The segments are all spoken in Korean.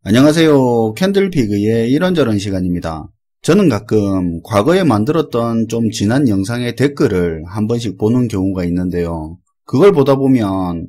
안녕하세요. 캔들피그의 이런저런 시간입니다. 저는 가끔 과거에 만들었던 좀 지난 영상의 댓글을 한 번씩 보는 경우가 있는데요. 그걸 보다 보면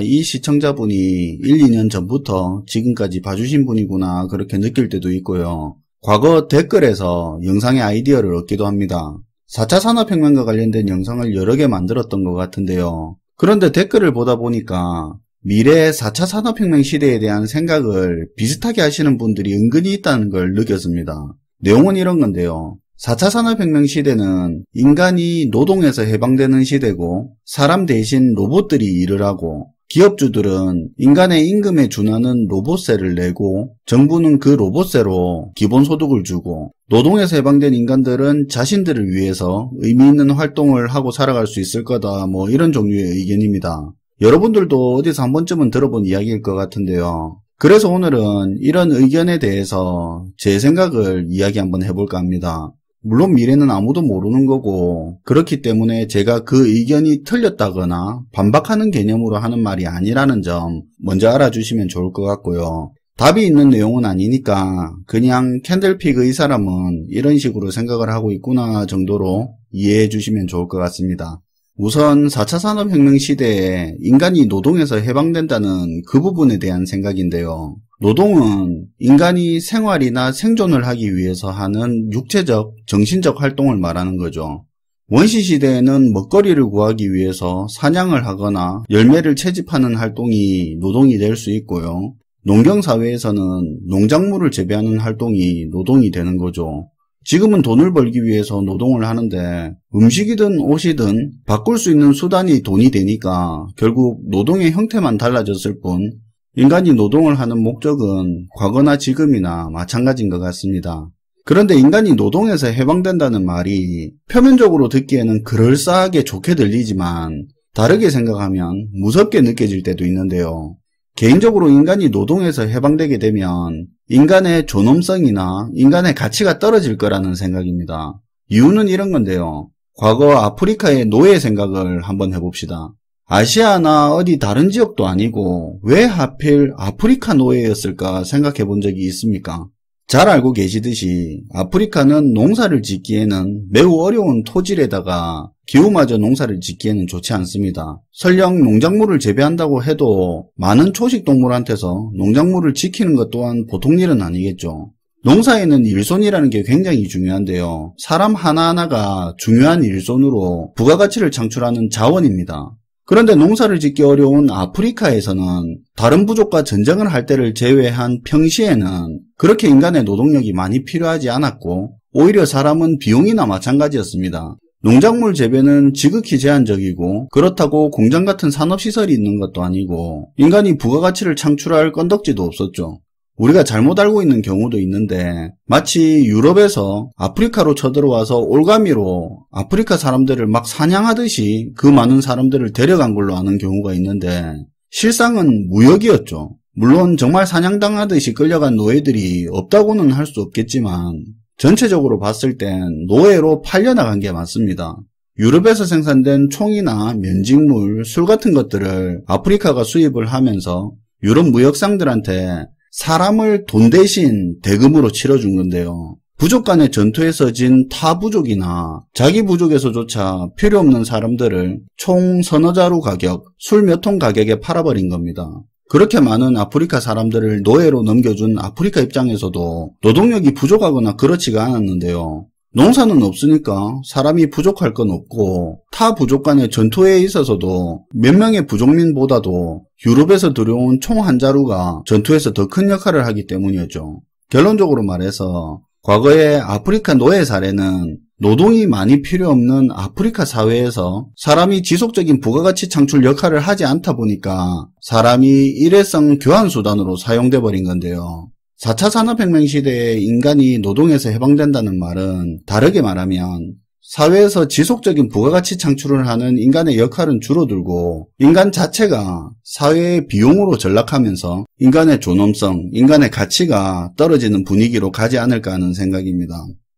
이 시청자분이 1, 2년 전부터 지금까지 봐주신 분이구나 그렇게 느낄 때도 있고요. 과거 댓글에서 영상의 아이디어를 얻기도 합니다. 4차 산업혁명과 관련된 영상을 여러 개 만들었던 것 같은데요. 그런데 댓글을 보다 보니까 미래 4차 산업혁명 시대에 대한 생각을 비슷하게 하시는 분들이 은근히 있다는 걸 느꼈습니다. 내용은 이런 건데요. 4차 산업혁명 시대는 인간이 노동에서 해방되는 시대고 사람 대신 로봇들이 일을 하고 기업주들은 인간의 임금에 준하는 로봇세를 내고 정부는 그 로봇세로 기본소득을 주고 노동에서 해방된 인간들은 자신들을 위해서 의미 있는 활동을 하고 살아갈 수 있을 거다 이런 종류의 의견입니다. 여러분들도 어디서 한 번쯤은 들어본 이야기일 것 같은데요. 그래서 오늘은 이런 의견에 대해서 제 생각을 이야기 한번 해볼까 합니다. 물론 미래는 아무도 모르는 거고 그렇기 때문에 제가 그 의견이 틀렸다거나 반박하는 개념으로 하는 말이 아니라는 점 먼저 알아주시면 좋을 것 같고요. 답이 있는 내용은 아니니까 그냥 캔들피그 이 사람은 이런 식으로 생각을 하고 있구나 정도로 이해해 주시면 좋을 것 같습니다. 우선 4차 산업혁명 시대에 인간이 노동에서 해방된다는 그 부분에 대한 생각인데요. 노동은 인간이 생활이나 생존을 하기 위해서 하는 육체적, 정신적 활동을 말하는 거죠. 원시시대에는 먹거리를 구하기 위해서 사냥을 하거나 열매를 채집하는 활동이 노동이 될 수 있고요. 농경사회에서는 농작물을 재배하는 활동이 노동이 되는 거죠. 지금은 돈을 벌기 위해서 노동을 하는데 음식이든 옷이든 바꿀 수 있는 수단이 돈이 되니까 결국 노동의 형태만 달라졌을 뿐 인간이 노동을 하는 목적은 과거나 지금이나 마찬가지인 것 같습니다. 그런데 인간이 노동에서 해방된다는 말이 표면적으로 듣기에는 그럴싸하게 좋게 들리지만 다르게 생각하면 무섭게 느껴질 때도 있는데요. 개인적으로 인간이 노동에서 해방되게 되면 인간의 존엄성이나 인간의 가치가 떨어질 거라는 생각입니다. 이유는 이런 건데요. 과거 아프리카의 노예 생각을 한번 해봅시다. 아시아나 어디 다른 지역도 아니고 왜 하필 아프리카 노예였을까 생각해 본 적이 있습니까? 잘 알고 계시듯이 아프리카는 농사를 짓기에는 매우 어려운 토질에다가 기후마저 농사를 짓기에는 좋지 않습니다. 설령 농작물을 재배한다고 해도 많은 초식동물한테서 농작물을 지키는 것 또한 보통 일은 아니겠죠. 농사에는 일손이라는 게 굉장히 중요한데요. 사람 하나하나가 중요한 일손으로 부가가치를 창출하는 자원입니다. 그런데 농사를 짓기 어려운 아프리카에서는 다른 부족과 전쟁을 할 때를 제외한 평시에는 그렇게 인간의 노동력이 많이 필요하지 않았고 오히려 사람은 비용이나 마찬가지였습니다. 농작물 재배는 지극히 제한적이고 그렇다고 공장 같은 산업시설이 있는 것도 아니고 인간이 부가가치를 창출할 건덕지도 없었죠. 우리가 잘못 알고 있는 경우도 있는데 마치 유럽에서 아프리카로 쳐들어와서 올가미로 아프리카 사람들을 막 사냥하듯이 그 많은 사람들을 데려간 걸로 아는 경우가 있는데 실상은 무역이었죠. 물론 정말 사냥당하듯이 끌려간 노예들이 없다고는 할 수 없겠지만 전체적으로 봤을 땐 노예로 팔려나간 게 맞습니다. 유럽에서 생산된 총이나 면직물, 술 같은 것들을 아프리카가 수입을 하면서 유럽 무역상들한테 사람을 돈 대신 대금으로 치러준 건데요. 부족 간의 전투에서 진 타 부족이나 자기 부족에서조차 필요 없는 사람들을 총 서너 자루 가격, 술 몇 통 가격에 팔아버린 겁니다. 그렇게 많은 아프리카 사람들을 노예로 넘겨준 아프리카 입장에서도 노동력이 부족하거나 그렇지가 않았는데요. 농사는 없으니까 사람이 부족할 건 없고 타 부족 간의 전투에 있어서도 몇 명의 부족민보다도 유럽에서 들여온 총 한 자루가 전투에서 더 큰 역할을 하기 때문이었죠. 결론적으로 말해서 과거의 아프리카 노예 사례는 노동이 많이 필요 없는 아프리카 사회에서 사람이 지속적인 부가가치 창출 역할을 하지 않다 보니까 사람이 일회성 교환수단으로 사용돼 버린 건데요. 4차 산업혁명 시대에 인간이 노동에서 해방된다는 말은 다르게 말하면 사회에서 지속적인 부가가치 창출을 하는 인간의 역할은 줄어들고 인간 자체가 사회의 비용으로 전락하면서 인간의 존엄성, 인간의 가치가 떨어지는 분위기로 가지 않을까 하는 생각입니다.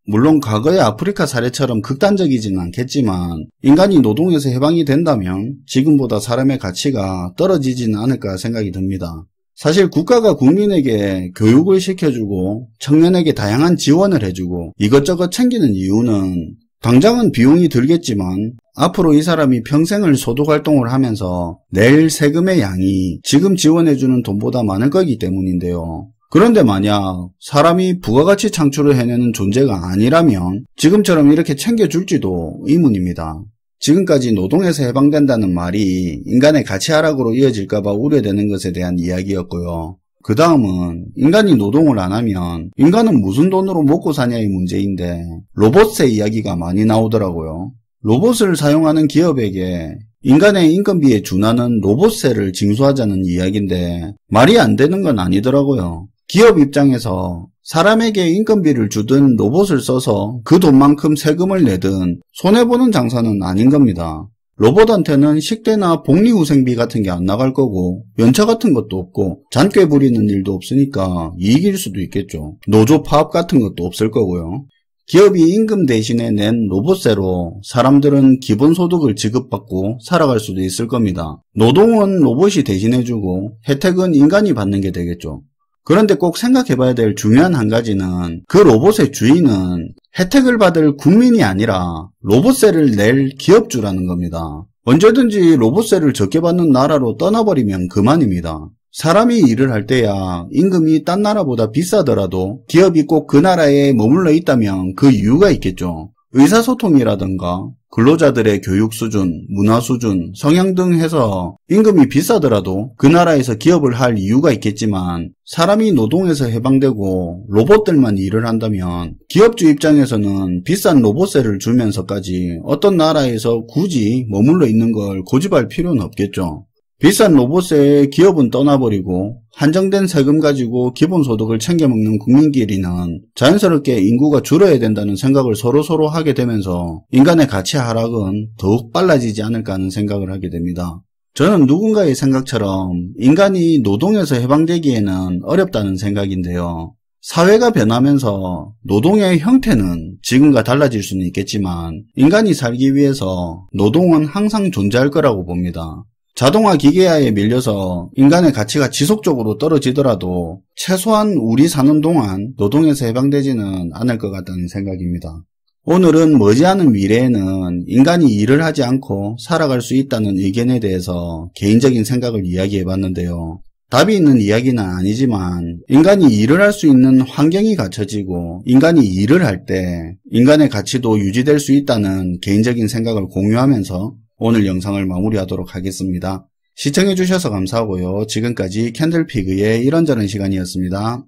물론 과거의 아프리카 사례처럼 극단적이지는 않겠지만 인간이 노동에서 해방이 된다면 지금보다 사람의 가치가 떨어지지는 않을까 생각이 듭니다. 사실 국가가 국민에게 교육을 시켜주고 청년에게 다양한 지원을 해주고 이것저것 챙기는 이유는 당장은 비용이 들겠지만 앞으로 이 사람이 평생을 소득활동을 하면서 낼 세금의 양이 지금 지원해주는 돈보다 많을 거기 때문인데요. 그런데 만약 사람이 부가가치 창출을 해내는 존재가 아니라면 지금처럼 이렇게 챙겨줄지도 의문입니다. 지금까지 노동에서 해방된다는 말이 인간의 가치 하락으로 이어질까봐 우려되는 것에 대한 이야기였고요. 그 다음은 인간이 노동을 안 하면 인간은 무슨 돈으로 먹고 사냐의 문제인데 로봇의 이야기가 많이 나오더라고요. 로봇을 사용하는 기업에게 인간의 인건비에 준하는 로봇세를 징수하자는 이야기인데 말이 안 되는 건 아니더라고요. 기업 입장에서 사람에게 인건비를 주든 로봇을 써서 그 돈만큼 세금을 내든 손해보는 장사는 아닌 겁니다. 로봇한테는 식대나 복리후생비 같은 게 안 나갈 거고 연차 같은 것도 없고 잔꾀 부리는 일도 없으니까 이익일 수도 있겠죠. 노조 파업 같은 것도 없을 거고요. 기업이 임금 대신에 낸 로봇세로 사람들은 기본소득을 지급받고 살아갈 수도 있을 겁니다. 노동은 로봇이 대신해주고 혜택은 인간이 받는 게 되겠죠. 그런데 꼭 생각해봐야 될 중요한 한 가지는 그 로봇의 주인은 혜택을 받을 국민이 아니라 로봇세를 낼 기업주라는 겁니다. 언제든지 로봇세를 적게 받는 나라로 떠나버리면 그만입니다. 사람이 일을 할 때야 임금이 딴 나라보다 비싸더라도 기업이 꼭 그 나라에 머물러 있다면 그 이유가 있겠죠. 의사소통이라든가 근로자들의 교육 수준, 문화 수준, 성향 등 해서 임금이 비싸더라도 그 나라에서 기업을 할 이유가 있겠지만 사람이 노동에서 해방되고 로봇들만 일을 한다면 기업주 입장에서는 비싼 로봇세를 주면서까지 어떤 나라에서 굳이 머물러 있는 걸 고집할 필요는 없겠죠. 비싼 로봇세에 기업은 떠나버리고 한정된 세금 가지고 기본소득을 챙겨먹는 국민끼리는 자연스럽게 인구가 줄어야 된다는 생각을 서로 하게 되면서 인간의 가치 하락은 더욱 빨라지지 않을까 하는 생각을 하게 됩니다. 저는 누군가의 생각처럼 인간이 노동에서 해방되기에는 어렵다는 생각인데요. 사회가 변하면서 노동의 형태는 지금과 달라질 수는 있겠지만 인간이 살기 위해서 노동은 항상 존재할 거라고 봅니다. 자동화 기계화에 밀려서 인간의 가치가 지속적으로 떨어지더라도 최소한 우리 사는 동안 노동에서 해방되지는 않을 것 같다는 생각입니다. 오늘은 머지않은 미래에는 인간이 일을 하지 않고 살아갈 수 있다는 의견에 대해서 개인적인 생각을 이야기해봤는데요. 답이 있는 이야기는 아니지만 인간이 일을 할 수 있는 환경이 갖춰지고 인간이 일을 할 때 인간의 가치도 유지될 수 있다는 개인적인 생각을 공유하면서 오늘 영상을 마무리하도록 하겠습니다. 시청해주셔서 감사하고요. 지금까지 캔들피그의 이런저런 시간이었습니다.